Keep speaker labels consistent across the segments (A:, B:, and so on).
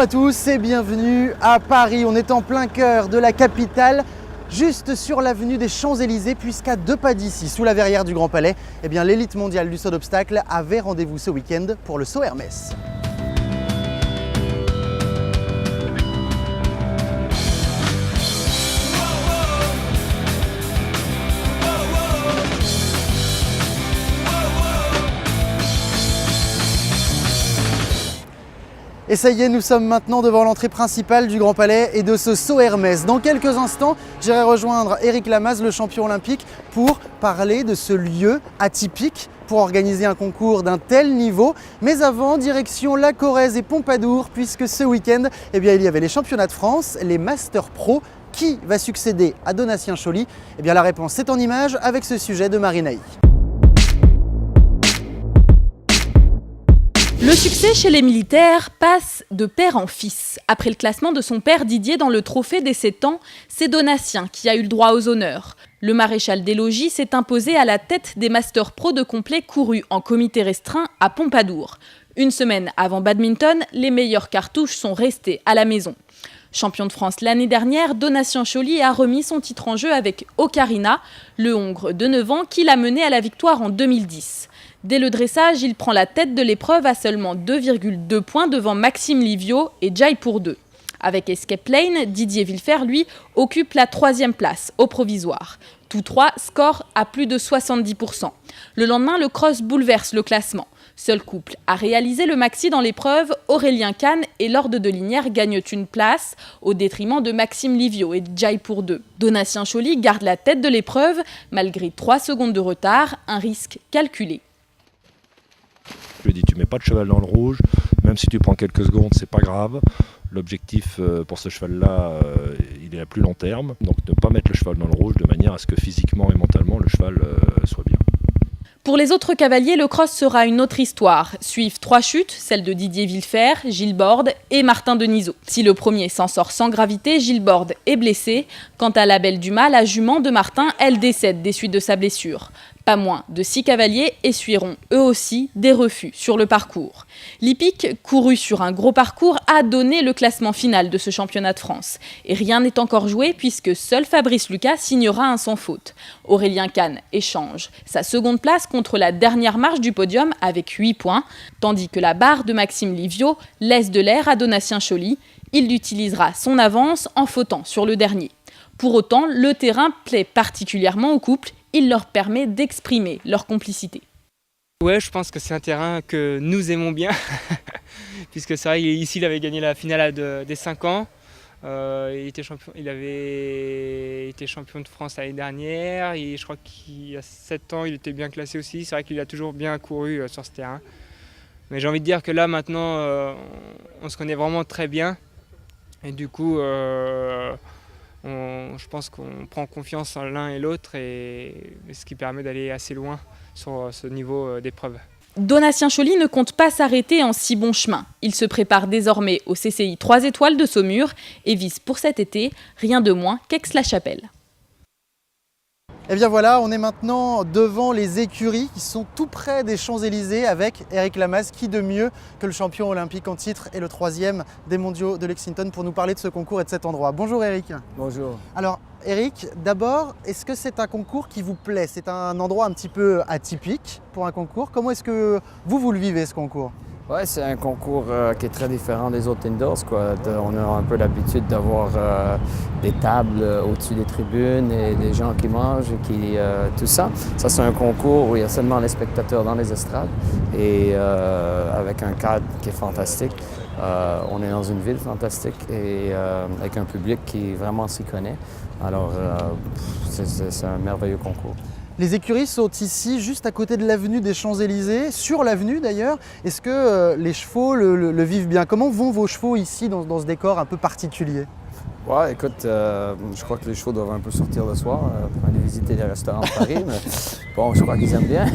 A: à tous et bienvenue à Paris. On est en plein cœur de la capitale, juste sur l'avenue des Champs-Élysées, puisqu'à 2 pas d'ici, sous la verrière du Grand Palais, l'élite mondiale du saut d'obstacle avait rendez-vous ce week-end pour le saut Hermès. Et ça y est, nous sommes maintenant devant l'entrée principale du Grand Palais et de ce saut Hermès. Dans quelques instants, j'irai rejoindre Éric Lamaze, le champion olympique, pour parler de ce lieu atypique pour organiser un concours d'un tel niveau. Mais avant, direction La Corrèze et Pompadour, puisque ce week-end, il y avait les championnats de France, les Masters Pro. Qui va succéder à Donatien Choly? La réponse est en images avec ce sujet de Marie Naï.
B: Le succès chez les militaires passe de père en fils. Après le classement de son père Didier dans le trophée des 7 ans, c'est Donatien qui a eu le droit aux honneurs. Le maréchal des logis s'est imposé à la tête des Masters Pro de complet courus en comité restreint à Pompadour. Une semaine avant badminton, les meilleures cartouches sont restées à la maison. Champion de France l'année dernière, Donatien Choly a remis son titre en jeu avec Ocarina, le Hongre de 9 ans qui l'a mené à la victoire en 2010. Dès le dressage, il prend la tête de l'épreuve à seulement 2,2 points devant Maxime Livio et Jaipur 2. Avec Escape Lane, Didier Villefert, lui, occupe la 3e place au provisoire. Tous trois scorent à plus de 70%. Le lendemain, le cross bouleverse le classement. Seul couple à réaliser le maxi dans l'épreuve, Aurélien Kahn et Lord de Linière gagnent une place au détriment de Maxime Livio et Jaipur 2. Donatien Choly garde la tête de l'épreuve malgré 3 secondes de retard, un risque calculé.
C: Je lui ai dit, tu mets pas de cheval dans le rouge, même si tu prends quelques secondes, c'est pas grave. L'objectif pour ce cheval-là, il est à plus long terme. Donc ne pas mettre le cheval dans le rouge de manière à ce que physiquement et mentalement le cheval soit bien.
B: Pour les autres cavaliers, le cross sera une autre histoire. Suivent 3 chutes, celles de Didier Villefert, Gilles Borde et Martin Denisot. Si le premier s'en sort sans gravité, Gilles Borde est blessé. Quant à la Belle du Mal, la jument de Martin, elle décède des suites de sa blessure. Pas moins de 6 cavaliers essuieront eux aussi des refus sur le parcours. L'hippique, couru sur un gros parcours, a donné le classement final de ce championnat de France. Et rien n'est encore joué puisque seul Fabrice Lucas signera un sans faute. Aurélien Kahn échange sa seconde place contre la dernière marche du podium avec 8 points, tandis que la barre de Maxime Livio laisse de l'air à Donatien Choly. Il utilisera son avance en fautant sur le dernier. Pour autant, le terrain plaît particulièrement au couple. Il leur permet d'exprimer leur complicité.
D: Ouais, je pense que c'est un terrain que nous aimons bien, puisque c'est vrai qu'ici il avait gagné la finale des 5 ans. Il avait été champion de France l'année dernière et je crois qu'il y a 7 ans il était bien classé aussi. C'est vrai qu'il a toujours bien couru sur ce terrain. Mais j'ai envie de dire que là maintenant on se connaît vraiment très bien et du coup je pense qu'on prend confiance en l'un et l'autre et ce qui permet d'aller assez loin sur ce niveau d'épreuve.
B: Donatien Choly ne compte pas s'arrêter en si bon chemin. Il se prépare désormais au CCI 3 étoiles de Saumur et vise pour cet été rien de moins qu'Aix-la-Chapelle.
A: Voilà, on est maintenant devant les écuries qui sont tout près des Champs-Élysées avec Éric Lamaze. Qui de mieux que le champion olympique en titre et le 3e des mondiaux de Lexington pour nous parler de ce concours et de cet endroit. Bonjour Éric.
E: Bonjour.
A: Alors Éric, d'abord, est-ce que c'est un concours qui vous plaît? C'est un endroit un petit peu atypique pour un concours. Comment est-ce que vous le vivez ce concours?
E: Ouais, c'est un concours qui est très différent des autres indoors, quoi. On a un peu l'habitude d'avoir des tables au-dessus des tribunes et des gens qui mangent et tout ça. Ça, c'est un concours où il y a seulement les spectateurs dans les estrades et avec un cadre qui est fantastique. On est dans une ville fantastique et avec un public qui vraiment s'y connaît. Alors, c'est un merveilleux concours.
A: Les écuries sont ici, juste à côté de l'avenue des Champs-Élysées, sur l'avenue d'ailleurs. Est-ce que les chevaux le vivent bien? Comment vont vos chevaux ici dans ce décor un peu particulier?
E: Ouais, écoute, je crois que les chevaux doivent un peu sortir le soir pour aller visiter les restaurants de Paris, mais bon, je crois qu'ils aiment bien.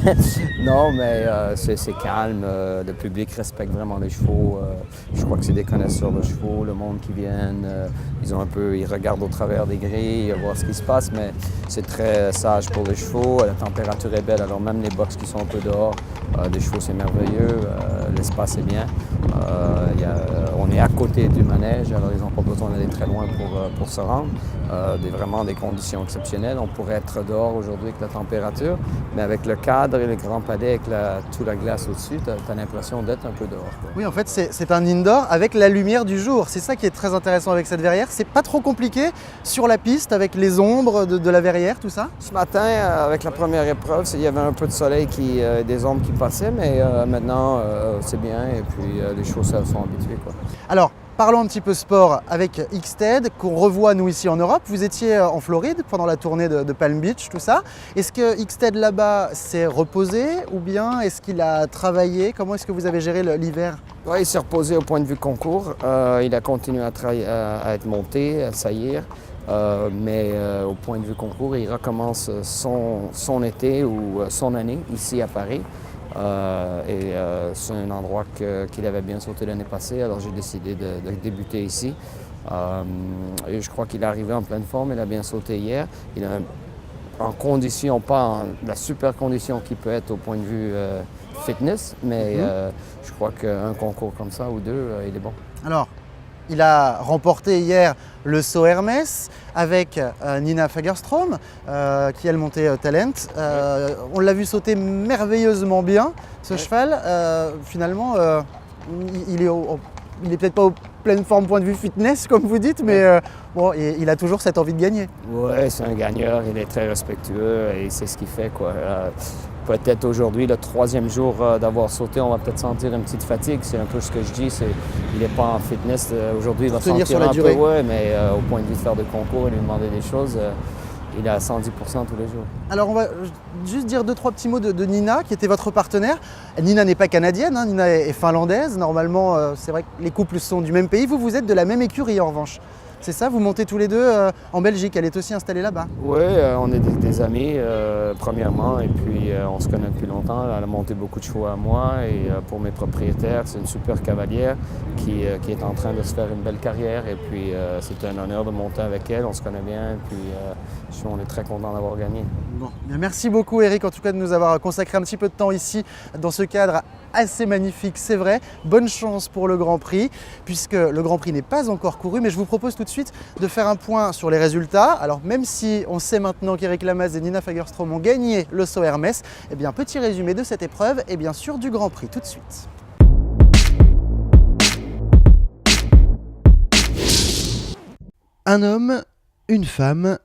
E: Non, mais c'est calme, le public respecte vraiment les chevaux. Je crois que c'est des connaisseurs de chevaux, le monde qui viennent, ils regardent au travers des grilles, voir ce qui se passe, mais c'est très sage pour les chevaux. La température est belle, alors même les box qui sont un peu dehors, des chevaux c'est merveilleux. l'espace est bien. On est à côté du manège, alors ils n'ont pas besoin d'aller très loin pour se rendre. Vraiment des conditions exceptionnelles. On pourrait être dehors aujourd'hui avec la température, mais avec le cadre et le grand palais, avec toute la glace au-dessus, tu as l'impression d'être un peu dehors, quoi.
A: Oui, en fait, c'est un indoor avec la lumière du jour. C'est ça qui est très intéressant avec cette verrière. C'est pas trop compliqué sur la piste avec les ombres de la verrière, tout ça?
E: Ce matin, avec la première épreuve, il y avait un peu de soleil, des ombres qui passaient, mais maintenant, c'est bien et puis les choses sont habituées, quoi.
A: Alors, parlons un petit peu sport avec X-TED, qu'on revoit nous ici en Europe. Vous étiez en Floride pendant la tournée de Palm Beach, tout ça. Est-ce que X-TED là-bas s'est reposé ou bien est-ce qu'il a travaillé? Comment est-ce que vous avez géré l'hiver?
E: Oui, il s'est reposé au point de vue concours. Il a continué à être monté, à saillir. Mais au point de vue concours, il recommence son été ou son année ici à Paris. C'est un endroit qu'il avait bien sauté l'année passée, alors j'ai décidé de débuter ici. Et je crois qu'il est arrivé en pleine forme, il a bien sauté hier. Il est en condition, pas en la super condition qu'il peut être au point de vue fitness, mais je crois qu'un concours comme ça ou deux, il est bon.
A: Alors, il a remporté hier le saut Hermès avec Nina Fagerström, qui elle montait Talent. On l'a vu sauter merveilleusement bien, ce cheval. Finalement, il est peut-être pas en pleine forme point de vue fitness, comme vous dites, mais bon, il a toujours cette envie de gagner.
E: Oui, c'est un gagneur, il est très respectueux et c'est ce qu'il fait, quoi. Peut-être aujourd'hui, le troisième jour d'avoir sauté, on va peut-être sentir une petite fatigue. C'est un peu ce que je dis. Il n'est pas en fitness. Aujourd'hui, il va sentir
A: sur la
E: un
A: durée.
E: peu, ouais, mais au point de vue de faire des concours et lui demander des choses, il est à 110% tous les jours.
A: Alors on va juste dire 2-3 petits mots de Nina, qui était votre partenaire. Nina n'est pas canadienne, hein, Nina est finlandaise. Normalement, c'est vrai que les couples sont du même pays. Vous êtes de la même écurie en revanche. C'est ça, vous montez tous les deux en Belgique, elle est aussi installée là-bas.
E: Oui, on est des amis, premièrement, et puis on se connaît depuis longtemps. Elle a monté beaucoup de chevaux à moi, et pour mes propriétaires, c'est une super cavalière qui est en train de se faire une belle carrière, et puis c'est un honneur de monter avec elle, on se connaît bien, et puis on est très content d'avoir gagné.
A: Bon, bien, merci beaucoup Eric, en tout cas de nous avoir consacré un petit peu de temps ici, dans ce cadre assez magnifique, c'est vrai. Bonne chance pour le Grand Prix, puisque le Grand Prix n'est pas encore couru, mais je vous propose tout de suite de faire un point sur les résultats. Alors même si on sait maintenant qu'Eric Lamaze et Nina Fagerström ont gagné le saut Hermès, eh bien petit résumé de cette épreuve et bien sûr du Grand Prix tout de suite. Un homme, une femme,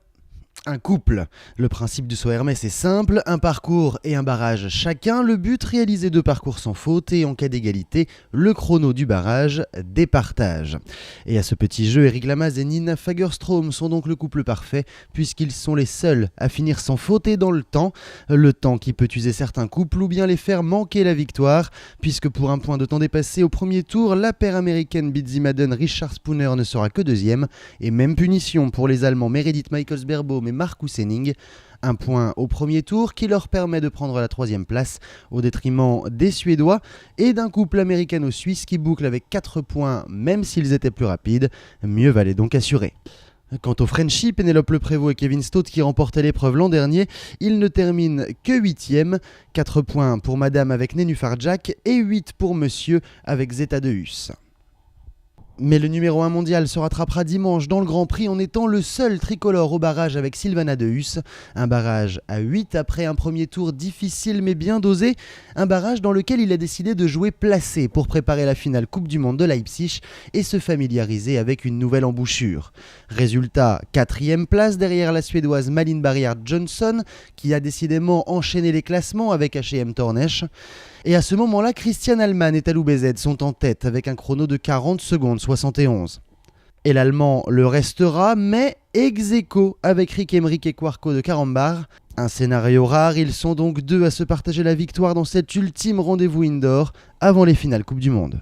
A: un couple. Le principe du saut Hermès est simple, un parcours et un barrage chacun. Le but, réaliser 2 parcours sans faute et en cas d'égalité, le chrono du barrage départage. Et à ce petit jeu, Eric Lamaze et Nina Fagerström sont donc le couple parfait puisqu'ils sont les seuls à finir sans faute et dans le temps qui peut user certains couples ou bien les faire manquer la victoire puisque pour un point de temps dépassé au premier tour, la paire américaine Bizzy Madden Richard Spooner ne sera que deuxième et même punition pour les Allemands Meredith Michaels-Berbaum et Marcus Henning. Un point au premier tour qui leur permet de prendre la 3e place au détriment des Suédois et d'un couple américano-suisse qui boucle avec 4 points même s'ils étaient plus rapides. Mieux valait donc assurer. Quant aux Frenchies, Pénélope Leprévost et Kevin Stott qui remportaient l'épreuve l'an dernier, ils ne terminent que 8e. 4 points pour Madame avec Nénuphar Jack et 8 pour Monsieur avec Zeta de Hus. Mais le numéro 1 mondial se rattrapera dimanche dans le Grand Prix en étant le seul tricolore au barrage avec Silvana de Hus. Un barrage à 8 après un premier tour difficile mais bien dosé. Un barrage dans lequel il a décidé de jouer placé pour préparer la finale Coupe du Monde de Leipzig et se familiariser avec une nouvelle embouchure. Résultat, 4e place derrière la Suédoise Malin Barrière-Johnson qui a décidément enchaîné les classements avec H&M Tornesch. Et à ce moment-là, Christian Allman et Talou BZ sont en tête avec un chrono de 40 secondes 71. Et l'Allemand le restera, mais ex-aequo avec Rick Emmerich et Quarko de Carambar. Un scénario rare, ils sont donc 2 à se partager la victoire dans cet ultime rendez-vous indoor avant les finales Coupe du Monde.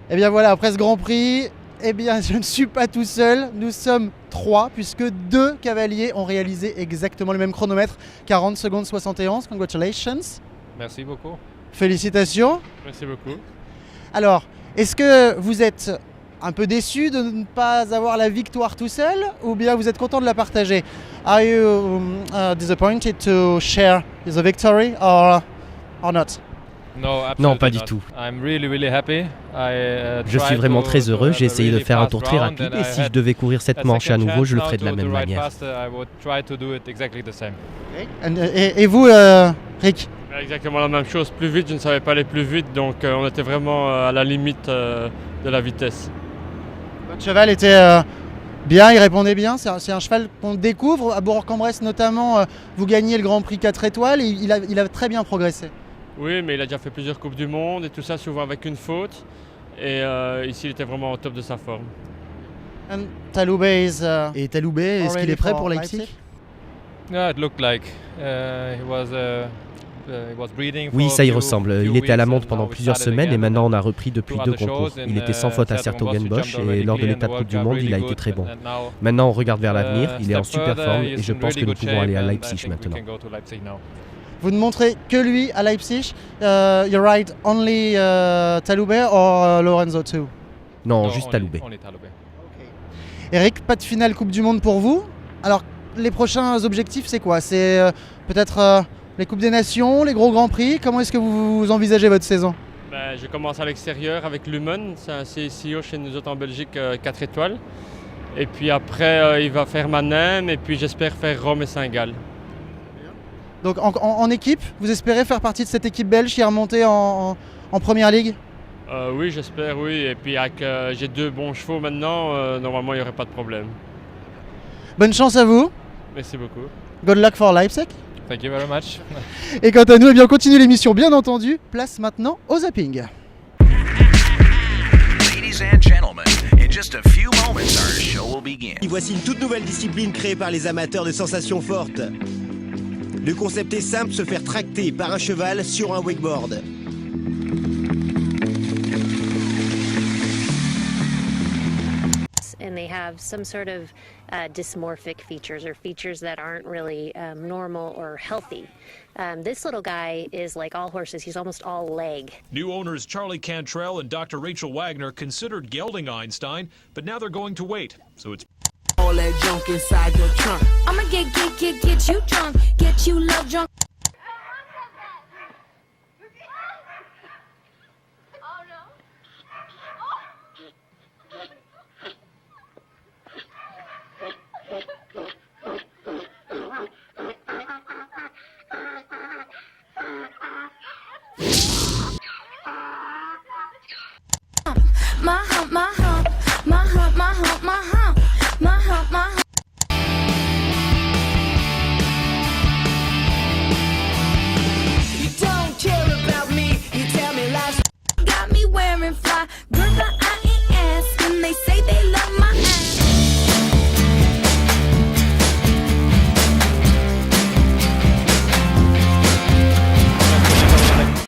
A: Et bien voilà, après ce Grand Prix, eh bien je ne suis pas tout seul, nous sommes 3 puisque 2 cavaliers ont réalisé exactement le même chronomètre, 40 secondes 71, congratulations.
F: Merci beaucoup.
A: Félicitations.
F: Merci beaucoup.
A: Alors, est-ce que vous êtes un peu déçu de ne pas avoir la victoire tout seul ou bien vous êtes content de la partager? Are you disappointed to share the victory or not?
G: Non, pas du tout. Je suis vraiment très heureux, j'ai essayé de faire un tour très rapide et si je devais courir cette manche à nouveau, je le ferais de la même manière.
A: Et vous, Rick?
F: Exactement la même chose, plus vite, je ne savais pas aller plus vite, donc on était vraiment à la limite de la vitesse.
A: Votre cheval était bien, il répondait bien, c'est un cheval qu'on découvre, à Bourg-en-Bresse notamment, vous gagnez le Grand Prix 4 étoiles, et il a très bien progressé.
F: Oui, mais il a déjà fait plusieurs Coupes du Monde et tout ça souvent avec une faute, et ici il était vraiment au top de sa forme.
A: Taloubé, est-ce qu'il est prêt pour Leipzig?
G: Oui, ça y ressemble. Il était à la montre pendant plusieurs semaines et maintenant on a repris depuis 2 concours. Il était sans faute à Sertogenbosch et lors de l'étape Coupe du Monde, il a été très bon. Maintenant on regarde vers l'avenir, il est en super forme et je pense que nous pouvons aller à Leipzig maintenant.
A: Vous ne montrez que lui à Leipzig. You ride only Taloubé or Lorenzo too?
G: Non, juste Taloubé.
A: Eric, pas de finale Coupe du Monde pour vous. Alors les prochains objectifs c'est quoi? C'est peut-être les Coupes des Nations, les gros Grands Prix. Comment est-ce que vous envisagez votre saison?
F: Je commence à l'extérieur avec Lumen, c'est un CSIO chez nous autres en Belgique 4 étoiles. Et puis après il va faire Mannheim et puis j'espère faire Rome et Saint-Gall.
A: Donc en équipe, vous espérez faire partie de cette équipe belge qui est remontée en Première Ligue?
F: Oui, j'espère, oui. Et puis avec j'ai 2 bons chevaux maintenant, normalement il n'y aurait pas de problème.
A: Bonne chance à vous.
F: Merci beaucoup.
A: Good luck for Leipzig.
F: Thank you very much.
A: Et quant à nous, eh bien, on continue l'émission bien entendu. Place maintenant au zapping.
H: Ladies and gentlemen, in just a few moments our show will begin.
I: Voici une toute nouvelle discipline créée par les amateurs de sensations fortes. Le concept est simple, se faire tracter par un cheval sur un wakeboard.
J: And they have some sort of dysmorphic features or features that aren't really normal or healthy. This little guy is like all horses, he's almost all leg.
K: New owners Charlie Cantrell and Dr. Rachel Wagner considered gelding Einstein, but now they're going to wait. So it's
L: all that junk inside your trunk. I'ma get you drunk, get you love drunk. My